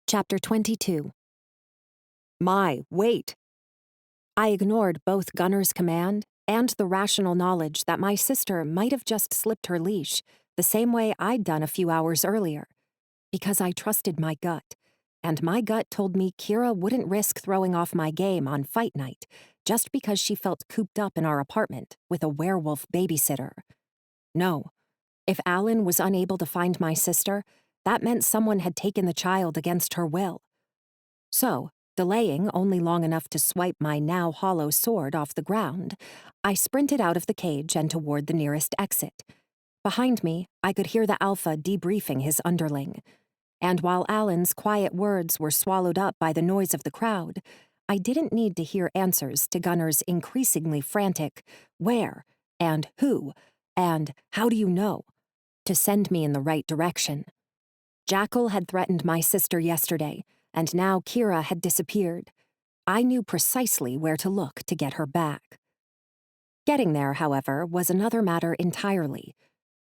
Chapter 22. Wait. I ignored both Gunner's command and the rational knowledge that my sister might have just slipped her leash the same way I'd done a few hours earlier, because I trusted my gut, and my gut told me Kira wouldn't risk throwing off my game on fight night just because she felt cooped up in our apartment with a werewolf babysitter. No, if Alan was unable to find my sister, that meant someone had taken the child against her will. So, delaying only long enough to swipe my now hollow sword off the ground, I sprinted out of the cage and toward the nearest exit. Behind me, I could hear the Alpha debriefing his underling. And while Alan's quiet words were swallowed up by the noise of the crowd, I didn't need to hear answers to Gunner's increasingly frantic, "Where?" and "Who?" and "How do you know?" to send me in the right direction. Jackal had threatened my sister yesterday, and now Kira had disappeared. I knew precisely where to look to get her back. Getting there, however, was another matter entirely.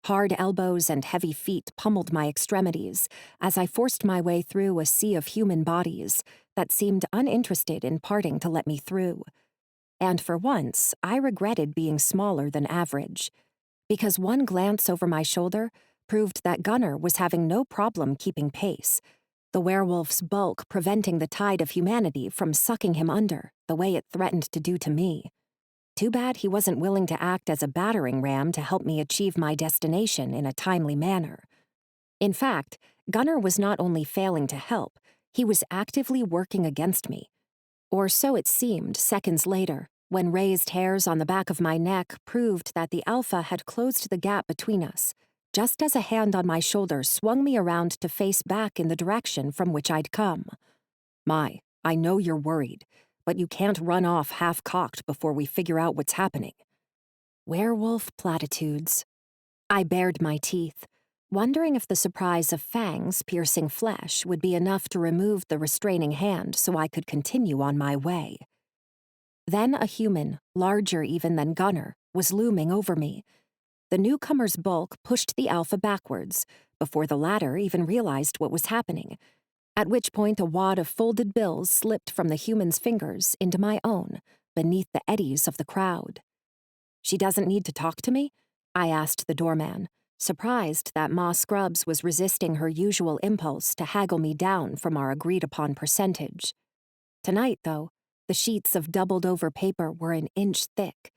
Hard elbows and heavy feet pummeled my extremities as I forced my way through a sea of human bodies that seemed uninterested in parting to let me through. And for once, I regretted being smaller than average, because one glance over my shoulder proved that Gunner was having no problem keeping pace, the werewolf's bulk preventing the tide of humanity from sucking him under the way it threatened to do to me. Too bad he wasn't willing to act as a battering ram to help me achieve my destination in a timely manner. In fact, Gunner was not only failing to help, he was actively working against me. Or so it seemed seconds later, when raised hairs on the back of my neck proved that the Alpha had closed the gap between us, just as a hand on my shoulder swung me around to face back in the direction from which I'd come. I know you're worried, but you can't run off half-cocked before we figure out what's happening. Werewolf platitudes. I bared my teeth, wondering if the surprise of fangs piercing flesh would be enough to remove the restraining hand so I could continue on my way. Then a human, larger even than Gunner, was looming over me. The newcomer's bulk pushed the Alpha backwards, before the latter even realized what was happening, at which point a wad of folded bills slipped from the human's fingers into my own, beneath the eddies of the crowd. "She doesn't need to talk to me?" I asked the doorman, surprised that Ma Scrubs was resisting her usual impulse to haggle me down from our agreed-upon percentage. Tonight, though, the sheets of doubled-over paper were an inch thick,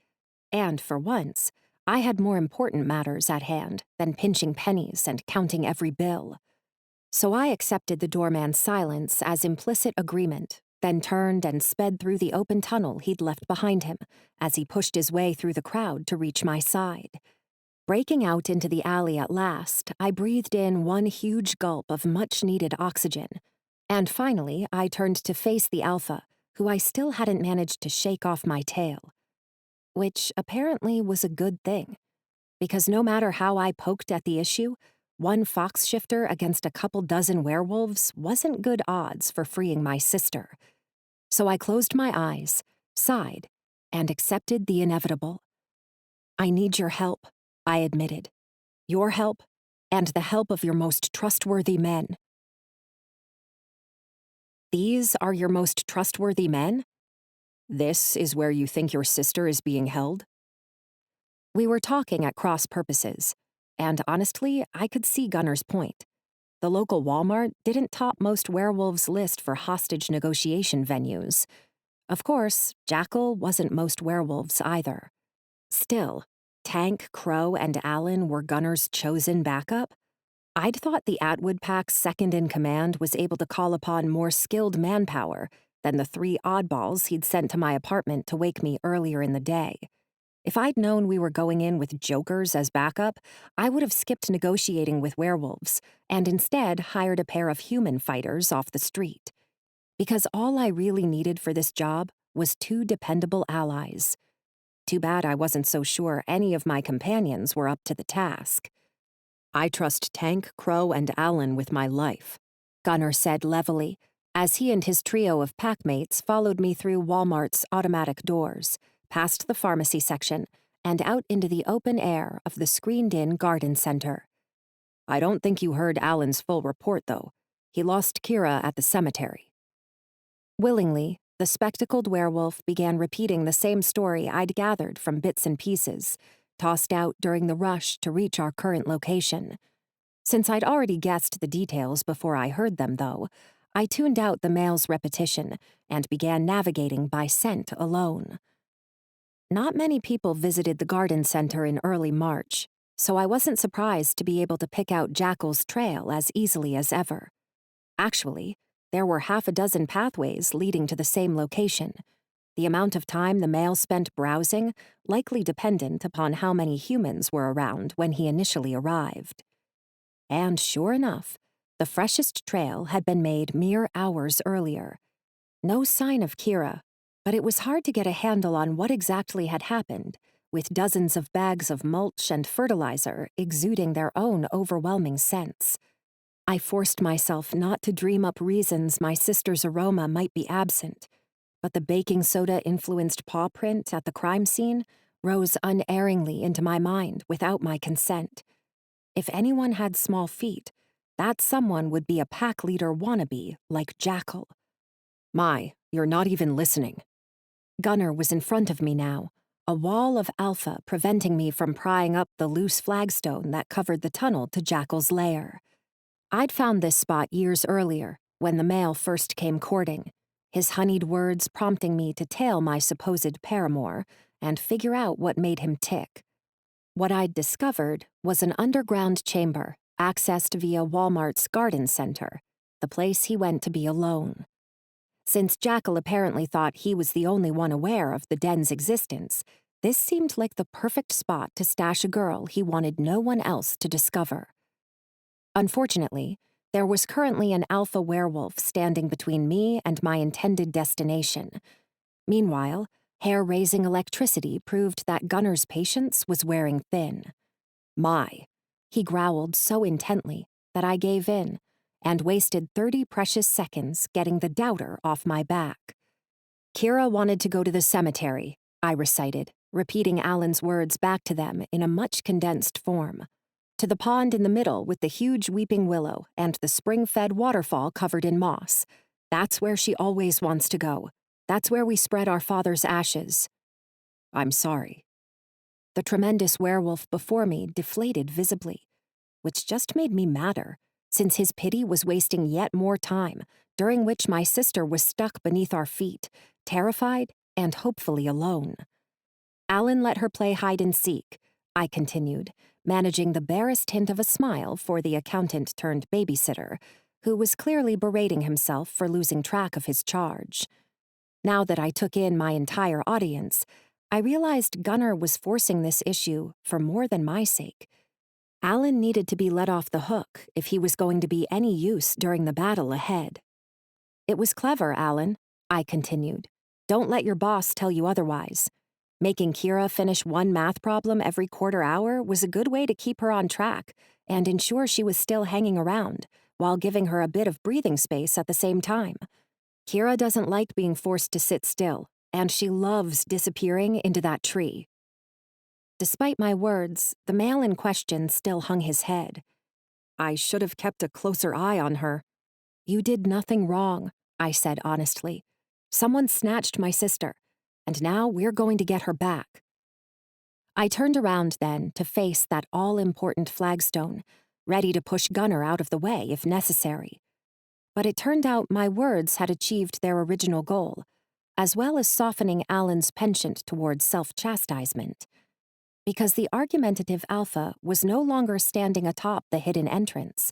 and for once, I had more important matters at hand than pinching pennies and counting every bill. So I accepted the doorman's silence as implicit agreement, then turned and sped through the open tunnel he'd left behind him as he pushed his way through the crowd to reach my side. Breaking out into the alley at last, I breathed in one huge gulp of much-needed oxygen, and finally I turned to face the Alpha, who I still hadn't managed to shake off my tail. Which apparently was a good thing, because no matter how I poked at the issue, one fox shifter against a couple dozen werewolves wasn't good odds for freeing my sister. So I closed my eyes, sighed, and accepted the inevitable. "I need your help," I admitted. "Your help, and the help of your most trustworthy men." "These are your most trustworthy men? This is where you think your sister is being held?" We were talking at cross purposes, and honestly, I could see Gunner's point. The local Walmart didn't top most werewolves' list for hostage negotiation venues. Of course, Jackal wasn't most werewolves either. Still, Tank, Crow, and Alan were Gunner's chosen backup. I'd thought the Atwood Pack's second-in-command was able to call upon more skilled manpower than the 3 oddballs he'd sent to my apartment to wake me earlier in the day. If I'd known we were going in with jokers as backup, I would have skipped negotiating with werewolves and instead hired a pair of human fighters off the street. Because all I really needed for this job was 2 dependable allies. Too bad I wasn't so sure any of my companions were up to the task. "I trust Tank, Crow, and Alan with my life," Gunner said levelly, as he and his trio of packmates followed me through Walmart's automatic doors, past the pharmacy section, and out into the open air of the screened-in garden center. "I don't think you heard Alan's full report, though. He lost Kira at the cemetery. Willingly, the spectacled werewolf began repeating the same story I'd gathered from bits and pieces, tossed out during the rush to reach our current location. Since I'd already guessed the details before I heard them, though, I tuned out the male's repetition and began navigating by scent alone. Not many people visited the garden center in early March, so I wasn't surprised to be able to pick out Jackal's trail as easily as ever. Actually, there were half a dozen pathways leading to the same location. The amount of time the male spent browsing likely dependent upon how many humans were around when he initially arrived. And sure enough, the freshest trail had been made mere hours earlier. No sign of Kira, but it was hard to get a handle on what exactly had happened, with dozens of bags of mulch and fertilizer exuding their own overwhelming scents. I forced myself not to dream up reasons my sister's aroma might be absent, but the baking soda-influenced paw print at the crime scene rose unerringly into my mind without my consent. If anyone had small feet, that someone would be a pack leader wannabe like Jackal. My, you're not even listening. Gunnar was in front of me now, a wall of alpha preventing me from prying up the loose flagstone that covered the tunnel to Jackal's lair. I'd found this spot years earlier, when the male first came courting, his honeyed words prompting me to tail my supposed paramour and figure out what made him tick. What I'd discovered was an underground chamber accessed via Walmart's garden center, the place he went to be alone. Since Jackal apparently thought he was the only one aware of the den's existence, this seemed like the perfect spot to stash a girl he wanted no one else to discover. Unfortunately, there was currently an alpha werewolf standing between me and my intended destination. Meanwhile, hair-raising electricity proved that Gunnar's patience was wearing thin. He growled so intently that I gave in and wasted 30 precious seconds getting the doubter off my back. Kira wanted to go to the cemetery, I recited, repeating Alan's words back to them in a much condensed form. To the pond in the middle with the huge weeping willow and the spring-fed waterfall covered in moss. That's where she always wants to go. That's where we spread our father's ashes. I'm sorry. The tremendous werewolf before me deflated visibly, which just made me madder, since his pity was wasting yet more time, during which my sister was stuck beneath our feet, terrified and hopefully alone. Alan let her play hide-and-seek, I continued, managing the barest hint of a smile for the accountant-turned-babysitter, who was clearly berating himself for losing track of his charge. Now that I took in my entire audience, I realized Gunnar was forcing this issue for more than my sake. Alan needed to be let off the hook if he was going to be any use during the battle ahead. It was clever, Alan, I continued. Don't let your boss tell you otherwise. Making Kira finish one math problem every quarter hour was a good way to keep her on track and ensure she was still hanging around, while giving her a bit of breathing space at the same time. Kira doesn't like being forced to sit still, and she loves disappearing into that tree. Despite my words, the male in question still hung his head. I should have kept a closer eye on her. You did nothing wrong, I said honestly. Someone snatched my sister, and now we're going to get her back. I turned around then to face that all-important flagstone, ready to push Gunnar out of the way if necessary. But it turned out my words had achieved their original goal, as well as softening Alan's penchant towards self-chastisement. Because the argumentative alpha was no longer standing atop the hidden entrance,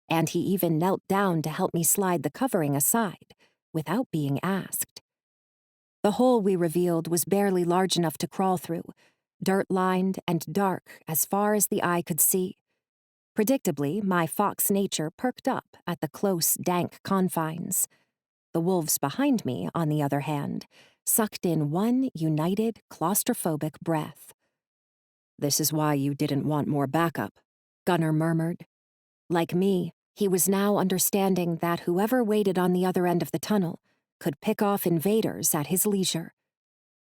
and he even knelt down to help me slide the covering aside, without being asked. The hole we revealed was barely large enough to crawl through, dirt-lined and dark as far as the eye could see. Predictably, my fox nature perked up at the close, dank confines. The wolves behind me, on the other hand, sucked in one united, claustrophobic breath. This is why you didn't want more backup, Gunnar murmured. Like me, he was now understanding that whoever waited on the other end of the tunnel could pick off invaders at his leisure.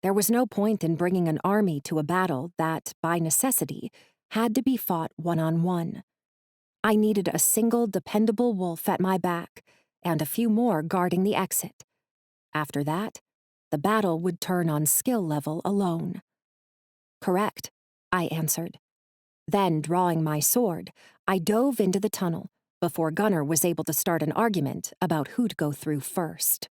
There was no point in bringing an army to a battle that, by necessity, had to be fought one-on-one. I needed a single dependable wolf at my back, and a few more guarding the exit. After that, the battle would turn on skill level alone. Correct, I answered. Then, drawing my sword, I dove into the tunnel before Gunnar was able to start an argument about who'd go through first.